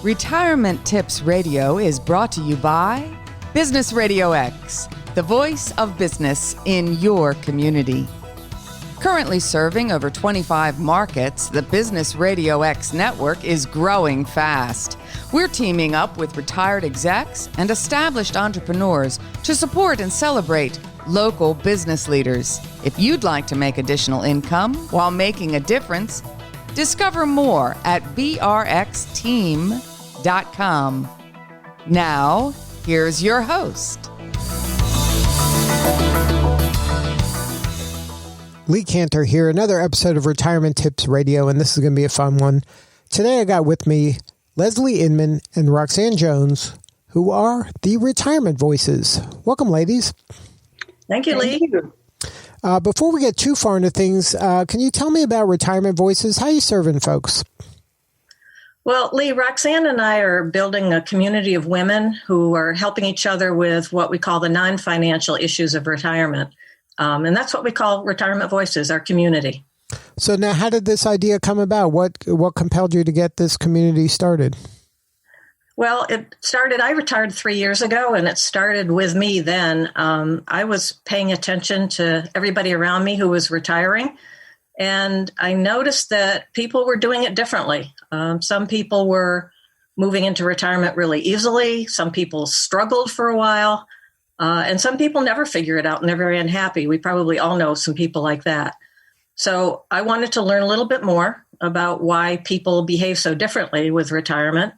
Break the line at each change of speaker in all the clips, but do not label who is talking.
Retirement Tips Radio is brought to you by Business RadioX, the voice of business in your community. Currently serving over 25 markets, the Business RadioX network is growing fast. We're teaming up with retired execs and established entrepreneurs to support and celebrate local business leaders. If you'd like to make additional income while making a difference, discover more at brxteam.com. Now, here's your host.
Lee Cantor here, another episode of Retirement Tips Radio, and this is going to be a fun one. Today I got with me Leslie Inman and Roxanne Jones, who are the Retirement Voices. Welcome, ladies.
Thank you, Lee.
Before we get too far into things, can you tell me about Retirement Voices? How are you serving folks?
Well, Lee, Roxanne and I are building a community of women who are helping each other with what we call the non-financial issues of retirement. And that's what we call Retirement Voices, our community.
So now how did this idea come about? What compelled you to get this community started?
Well, I retired 3 years ago, and it started with me then. I was paying attention to everybody around me who was retiring, and I noticed that people were doing it differently. Some people were moving into retirement really easily. Some people struggled for a while, and some people never figure it out and they're very unhappy. We probably all know some people like that. So I wanted to learn a little bit more about why people behave so differently with retirement.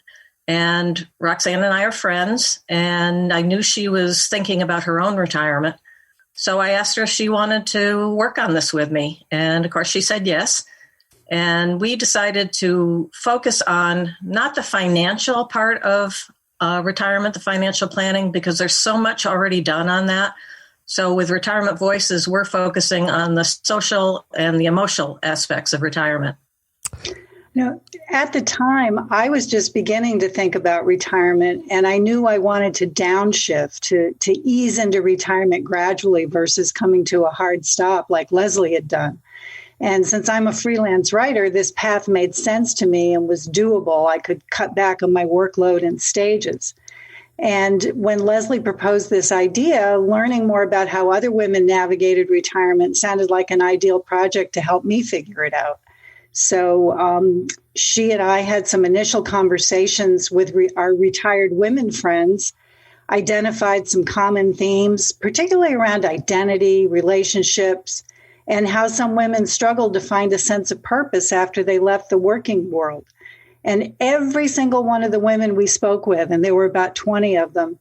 And Roxanne and I are friends, and I knew she was thinking about her own retirement. So I asked her if she wanted to work on this with me. And of course, she said yes. And we decided to focus on not the financial part of retirement, the financial planning, because there's so much already done on that. So with Retirement Voices, we're focusing on the social and the emotional aspects of retirement.
At the time, I was just beginning to think about retirement, and I knew I wanted to downshift, to ease into retirement gradually versus coming to a hard stop like Leslie had done. And since I'm a freelance writer, this path made sense to me and was doable. I could cut back on my workload in stages. And when Leslie proposed this idea, learning more about how other women navigated retirement sounded like an ideal project to help me figure it out. So she and I had some initial conversations with our retired women friends, identified some common themes, particularly around identity, relationships, and how some women struggled to find a sense of purpose after they left the working world. And every single one of the women we spoke with, and there were about 20 of them,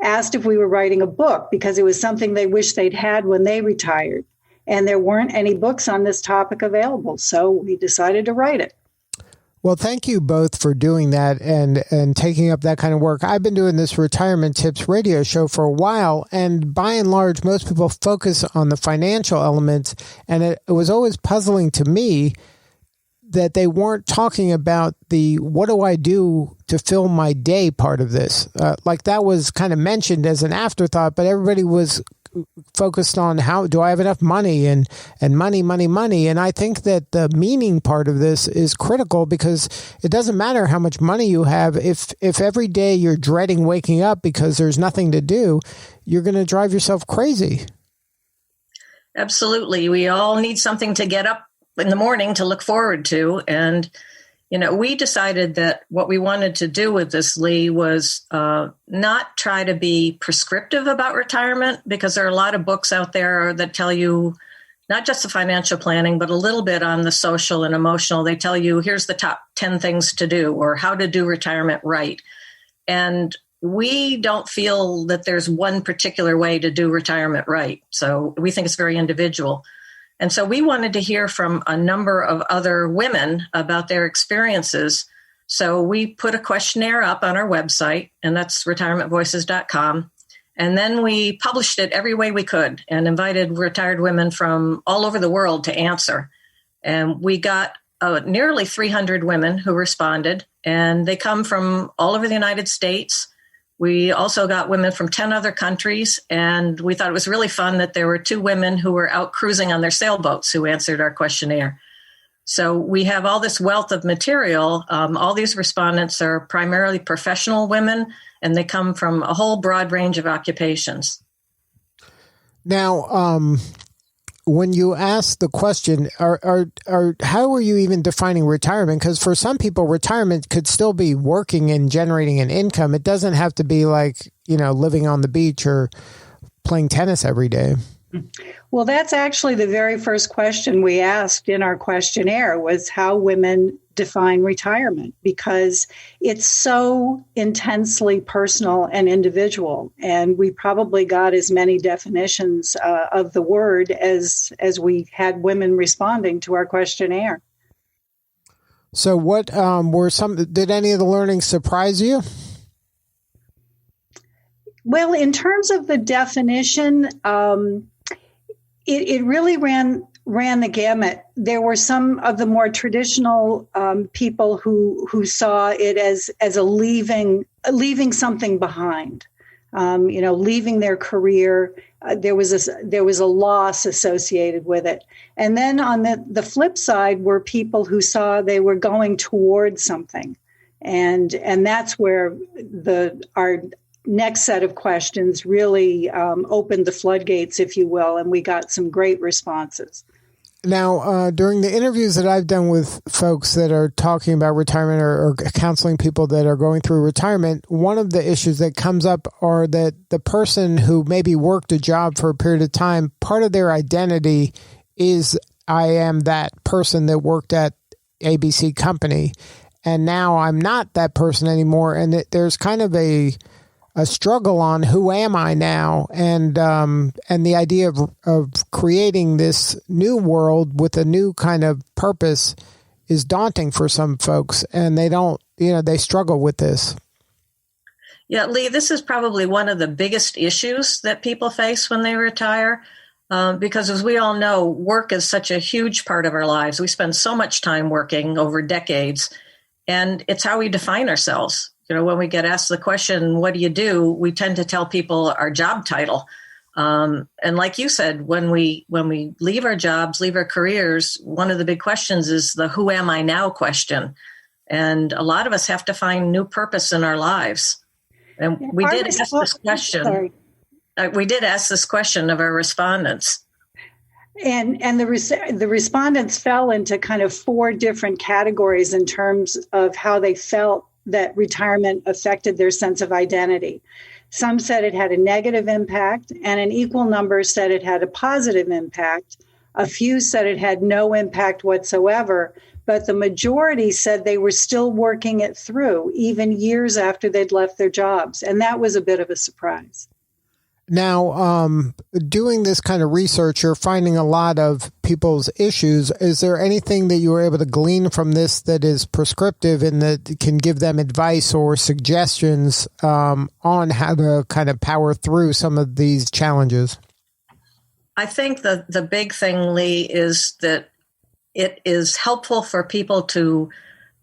asked if we were writing a book because it was something they wished they'd had when they retired. And there weren't any books on this topic available, so we decided to write it.
Well, thank you both for doing that and taking up that kind of work. I've been doing this Retirement Tips radio show for a while, and by and large, most people focus on the financial elements, and it was always puzzling to me that they weren't talking about the what do I do to fill my day part of this. Like that was kind of mentioned as an afterthought, but everybody was focused on how do I have enough money and money. And I think that the meaning part of this is critical because it doesn't matter how much money you have. If every day you're dreading waking up because there's nothing to do, you're going to drive yourself crazy.
Absolutely. We all need something to get up in the morning to look forward to. And we decided that what we wanted to do with this, Lee, was not try to be prescriptive about retirement, because there are a lot of books out there that tell you not just the financial planning, but a little bit on the social and emotional. They tell you, here's the top 10 things to do or how to do retirement right. And we don't feel that there's one particular way to do retirement right. So we think it's very individual. And so we wanted to hear from a number of other women about their experiences. So we put a questionnaire up on our website, and that's retirementvoices.com. And then we published it every way we could and invited retired women from all over the world to answer. And we got nearly 300 women who responded, and they come from all over the United States. We also got women from 10 other countries, and we thought it was really fun that there were 2 women who were out cruising on their sailboats who answered our questionnaire. So we have all this wealth of material. All these respondents are primarily professional women, and they come from a whole broad range of occupations.
Now, when you ask the question, how are you even defining retirement? Because for some people, retirement could still be working and generating an income. It doesn't have to be like, living on the beach or playing tennis every day.
Well, that's actually the very first question we asked in our questionnaire was how women define retirement, because it's so intensely personal and individual. And we probably got as many definitions of the word as we had women responding to our questionnaire.
So what did any of the learnings surprise you?
Well, in terms of the definition, it really ran the gamut. There were some of the more traditional people who saw it as a leaving something behind, leaving their career. There was a loss associated with it. And then on the flip side were people who saw they were going towards something, and that's where our next set of questions really opened the floodgates, if you will, and we got some great responses.
Now, during the interviews that I've done with folks that are talking about retirement or counseling people that are going through retirement, one of the issues that comes up are that the person who maybe worked a job for a period of time, part of their identity is I am that person that worked at ABC company, and now I'm not that person anymore, and there's kind of a struggle on who am I now, and the idea of creating this new world with a new kind of purpose is daunting for some folks, and they struggle with this.
Yeah, Lee, this is probably one of the biggest issues that people face when they retire, because as we all know, work is such a huge part of our lives. We spend so much time working over decades, and it's how we define ourselves. When we get asked the question, what do? We tend to tell people our job title. And like you said, when we leave our jobs, leave our careers, one of the big questions is the who am I now question. And a lot of us have to find new purpose in our lives. And we did ask this question. We did ask this question of our respondents.
And the respondents fell into kind of 4 different categories in terms of how they felt that retirement affected their sense of identity. Some said it had a negative impact, and an equal number said it had a positive impact. A few said it had no impact whatsoever, but the majority said they were still working it through, even years after they'd left their jobs. And that was a bit of a surprise.
Now, doing this kind of research, you're finding a lot of people's issues. Is there anything that you were able to glean from this that is prescriptive and that can give them advice or suggestions on how to kind of power through some of these challenges?
I think the big thing, Lee, is that it is helpful for people to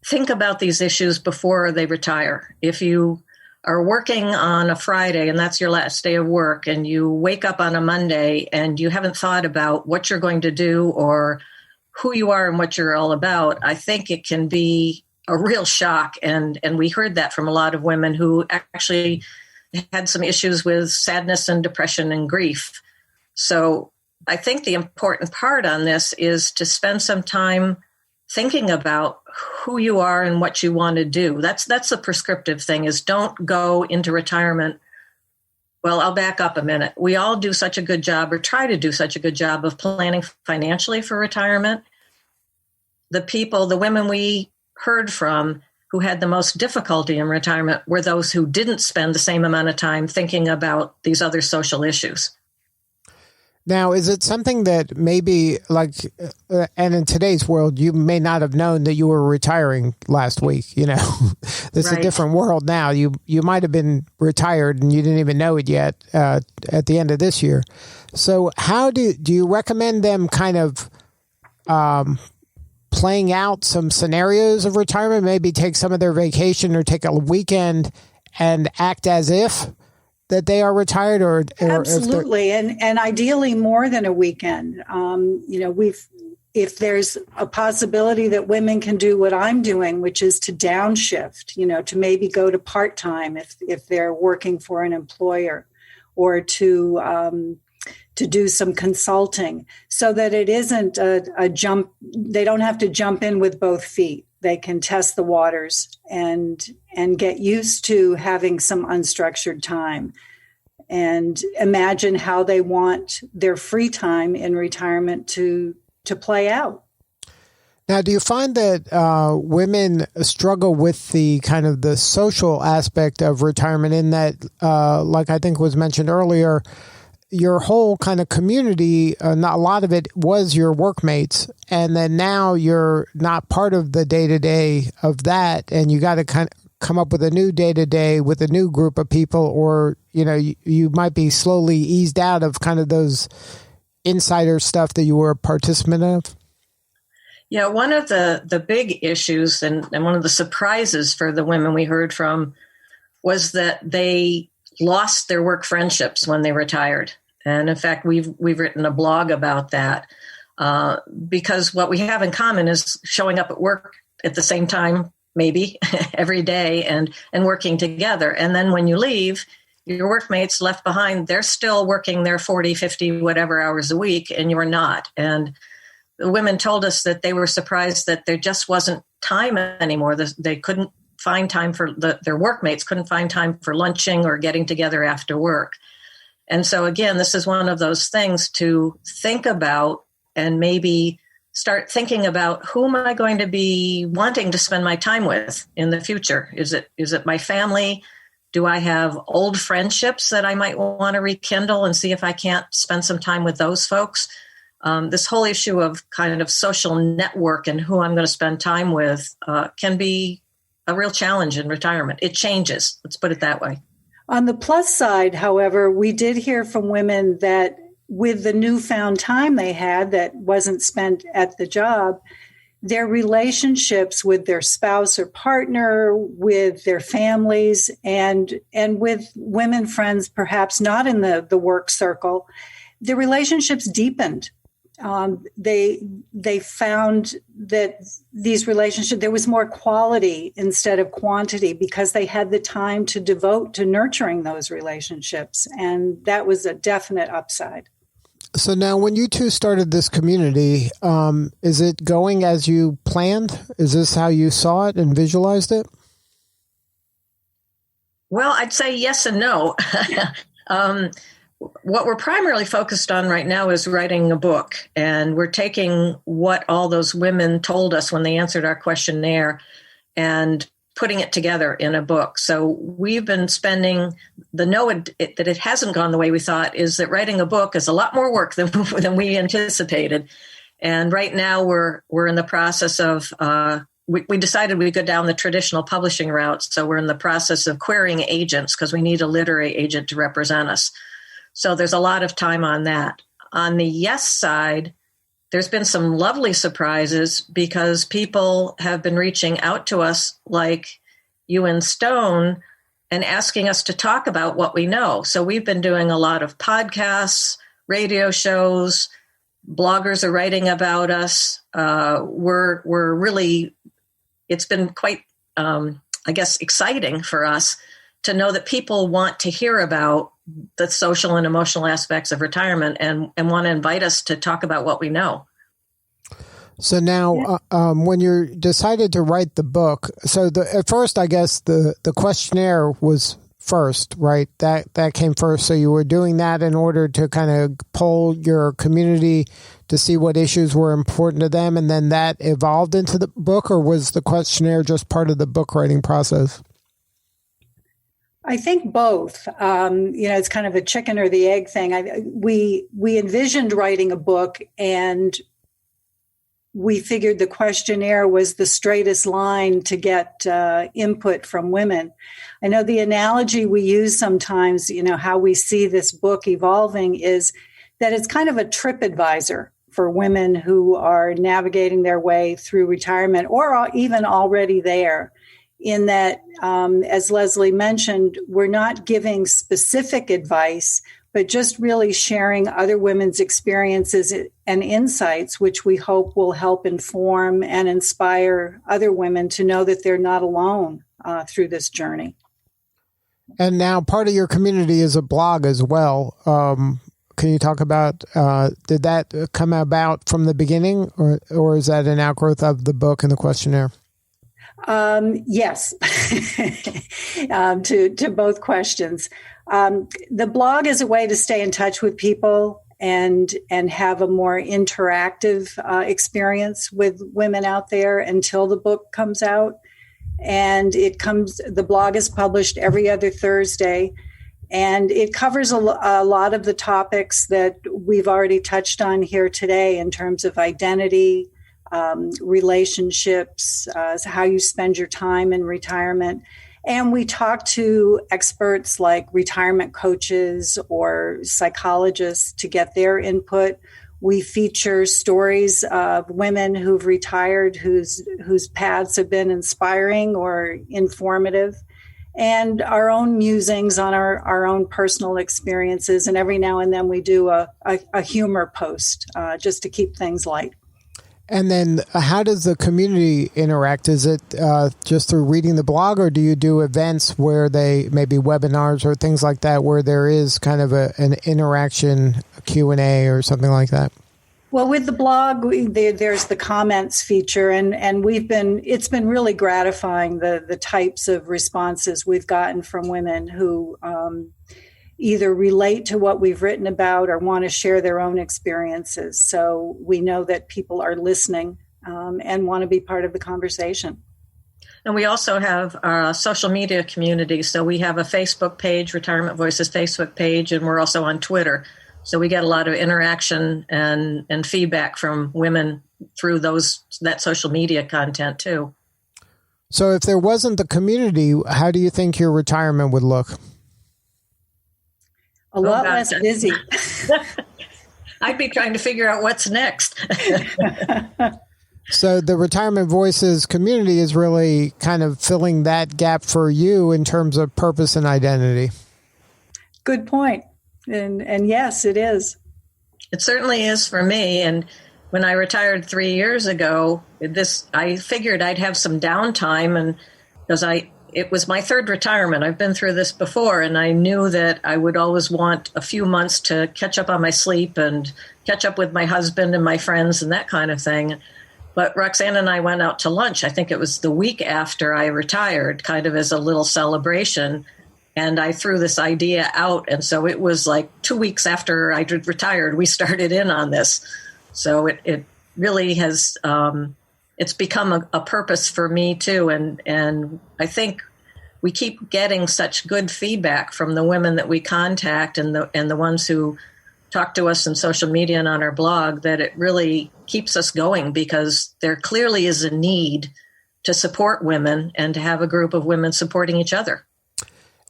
think about these issues before they retire. If you are working on a Friday and that's your last day of work, and you wake up on a Monday and you haven't thought about what you're going to do or who you are and what you're all about, I think it can be a real shock. And we heard that from a lot of women who actually had some issues with sadness and depression and grief. So I think the important part on this is to spend some time thinking about who you are and what you want to do. That's the prescriptive thing, is don't go into retirement. Well, I'll back up a minute. We all do such a good job, or try to do such a good job, of planning financially for retirement. The women we heard from who had the most difficulty in retirement were those who didn't spend the same amount of time thinking about these other social issues.
Now, is it something that maybe and in today's world, you may not have known that you were retiring last week, There's
Right.
a different world now. You might have been retired and you didn't even know it yet at the end of this year. So how do you recommend them kind of playing out some scenarios of retirement, maybe take some of their vacation or take a weekend and act as if that they are retired, or
absolutely, and ideally more than a weekend. if there's a possibility that women can do what I'm doing, which is to downshift, to maybe go to part-time if they're working for an employer, or to do some consulting, so that it isn't a jump. They don't have to jump in with both feet. They can test the waters and get used to having some unstructured time and imagine how they want their free time in retirement to play out.
Now, do you find that women struggle with the kind of the social aspect of retirement in that, like I think was mentioned earlier, your whole kind of community, not a lot of it was your workmates, and then now you're not part of the day-to-day of that, and you got to kind of come up with a new day-to-day with a new group of people, or, you might be slowly eased out of kind of those insider stuff that you were a participant of?
Yeah, one of the big issues and one of the surprises for the women we heard from was that they lost their work friendships when they retired. And in fact, we've written a blog about that because what we have in common is showing up at work at the same time, maybe every day, and working together. And then when you leave, your workmates left behind, they're still working their 40, 50, whatever hours a week, and you're not. And the women told us that they were surprised that there just wasn't time anymore. They couldn't find time for their workmates, couldn't find time for lunching or getting together after work. And so again, this is one of those things to think about and maybe start thinking about, who am I going to be wanting to spend my time with in the future? Is it my family? Do I have old friendships that I might want to rekindle and see if I can't spend some time with those folks? This whole issue of kind of social network and who I'm going to spend time with can be a real challenge in retirement. It changes. Let's put it that way.
On the plus side, however, we did hear from women that with the newfound time they had that wasn't spent at the job, their relationships with their spouse or partner, with their families, and with women friends, perhaps not in the work circle, the relationships deepened. They found that these relationships, there was more quality instead of quantity because they had the time to devote to nurturing those relationships. And that was a definite upside.
So now when you two started this community, is it going as you planned? Is this how you saw it and visualized it?
Well, I'd say yes and no. What we're primarily focused on right now is writing a book, and we're taking what all those women told us when they answered our questionnaire and putting it together in a book. So we've been spending that it hasn't gone the way we thought is that writing a book is a lot more work than we anticipated. And right now we're in the process of, we decided we'd go down the traditional publishing route. So we're in the process of querying agents because we need a literary agent to represent us. So there's a lot of time on that. On the yes side, there's been some lovely surprises because people have been reaching out to us like you and Stone and asking us to talk about what we know. So we've been doing a lot of podcasts, radio shows, bloggers are writing about us. We're really, it's been quite, exciting for us to know that people want to hear about the social and emotional aspects of retirement and want to invite us to talk about what we know.
So now, when you decided to write the book, so at first, I guess the questionnaire was first, right? That came first. So you were doing that in order to kind of poll your community to see what issues were important to them, and then that evolved into the book, or was the questionnaire just part of the book writing process?
I think both. It's kind of a chicken or the egg thing. We envisioned writing a book, and we figured the questionnaire was the straightest line to get input from women. I know the analogy we use sometimes, how we see this book evolving is that it's kind of a trip advisor for women who are navigating their way through retirement or even already there. In that, as Leslie mentioned, we're not giving specific advice. but just really sharing other women's experiences and insights, which we hope will help inform and inspire other women to know that they're not alone through this journey.
And now part of your community is a blog as well. Can you talk about, did that come about from the beginning, or is that an outgrowth of the book and the questionnaire?
Yes, to both questions. The blog is a way to stay in touch with people and have a more interactive experience with women out there until the book comes out. And the blog is published every other Thursday, and it covers a lot of the topics that we've already touched on here today in terms of identity, relationships, how you spend your time in retirement. And we talk to experts like retirement coaches or psychologists to get their input. We feature stories of women who've retired, whose paths have been inspiring or informative, and our own musings on our own personal experiences. And every now and then we do a humor post just to keep things light.
And then how does the community interact? Is it just through reading the blog, or do you do events where maybe webinars or things like that, where there is kind of an interaction, a Q&A or something like that?
Well, with the blog, there's the comments feature, and it's been really gratifying, the types of responses we've gotten from women who either relate to what we've written about or want to share their own experiences. So we know that people are listening and want to be part of the conversation.
And we also have our social media community. So we have a Facebook page, Retirement Voices Facebook page, and we're also on Twitter. So we get a lot of interaction and feedback from women through that social media content too.
So if there wasn't the community, how do you think your retirement would look?
A lot less busy.
I'd be trying to figure out what's next.
So the Retirement Voices community is really kind of filling that gap for you in terms of purpose and identity.
Good point. And yes, it is.
It certainly is for me. And when I retired 3 years ago, I figured I'd have some downtime, and because it was my third retirement. I've been through this before, and I knew that I would always want a few months to catch up on my sleep and catch up with my husband and my friends and that kind of thing. But Roxanne and I went out to lunch. I think it was the week after I retired, kind of as a little celebration. And I threw this idea out. And so it was like 2 weeks after I retired, we started in on this. So it really has, it's become a purpose for me too. And I think we keep getting such good feedback from the women that we contact and the ones who talk to us in social media and on our blog, that it really keeps us going, because there clearly is a need to support women and to have a group of women supporting each other.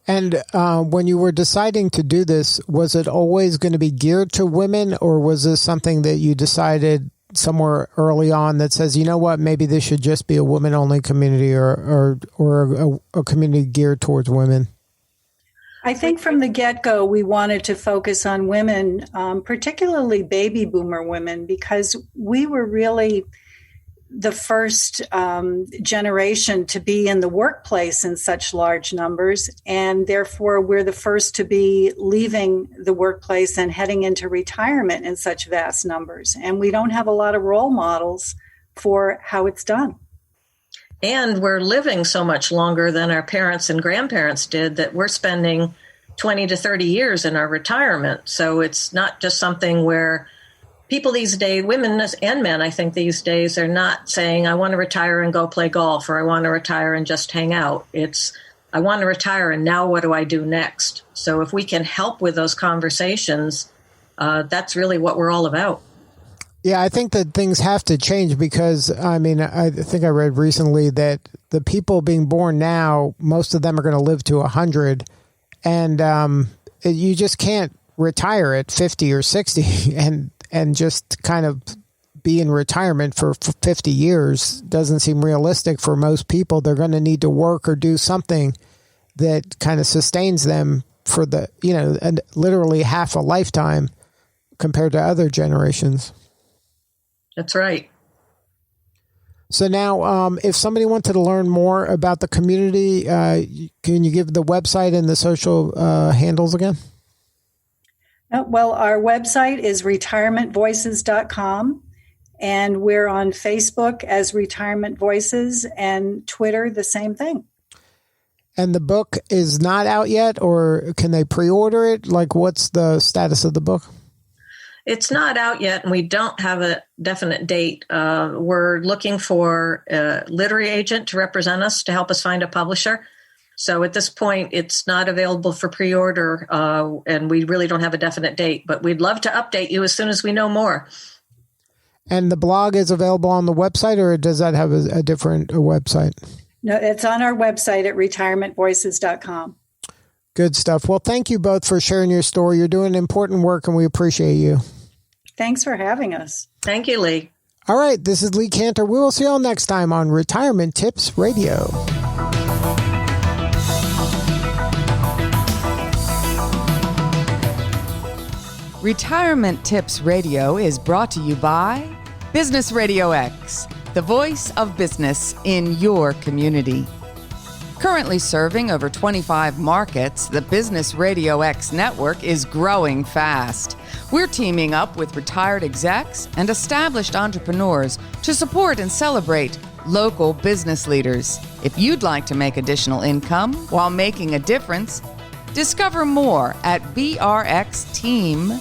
And when you were deciding to do this, was it always going to be geared to women, or was this something that you decided somewhere early on that says, you know what, maybe this should just be a women-only community or a community geared towards women?
I think from the get-go, we wanted to focus on women, particularly baby boomer women, because we were really the first generation to be in the workplace in such large numbers, and therefore we're the first to be leaving the workplace and heading into retirement in such vast numbers. And we don't have a lot of role models for how it's done.
And we're living so much longer than our parents and grandparents did that we're spending 20 to 30 years in our retirement. So it's not just something where people these days, women and men, I think these days, are not saying, I want to retire and go play golf, or I want to retire and just hang out. It's, I want to retire and now what do I do next? So if we can help with those conversations, that's really what we're all about.
Yeah, I think that things have to change because, I mean, I think I read recently that the people being born now, most of them are going to live to 100, and you just can't retire at 50 or 60 and just kind of be in retirement for 50 years. Doesn't seem realistic for most people. They're going to need to work or do something that kind of sustains them for the, and literally half a lifetime compared to other generations.
That's right.
So now, if somebody wanted to learn more about the community, can you give the website and the social handles again?
Well, our website is retirementvoices.com, and we're on Facebook as Retirement Voices, and Twitter, the same thing.
And the book is not out yet, or can they pre-order it? Like, what's the status of the book?
It's not out yet, and we don't have a definite date. We're looking for a literary agent to represent us, to help us find a publisher. So at this point, it's not available for pre-order, and we really don't have a definite date. But we'd love to update you as soon as we know more.
And the blog is available on the website, or does that have a different website?
No, it's on our website at retirementvoices.com.
Good stuff. Well, thank you both for sharing your story. You're doing important work, and we appreciate you.
Thanks for having us.
Thank you, Lee.
All right, this is Lee Cantor. We will see you all next time on Retirement Tips Radio.
Retirement Tips Radio is brought to you by Business RadioX, the voice of business in your community. Currently serving over 25 markets, the Business RadioX network is growing fast. We're teaming up with retired execs and established entrepreneurs to support and celebrate local business leaders. If you'd like to make additional income while making a difference, discover more at brxteam.com.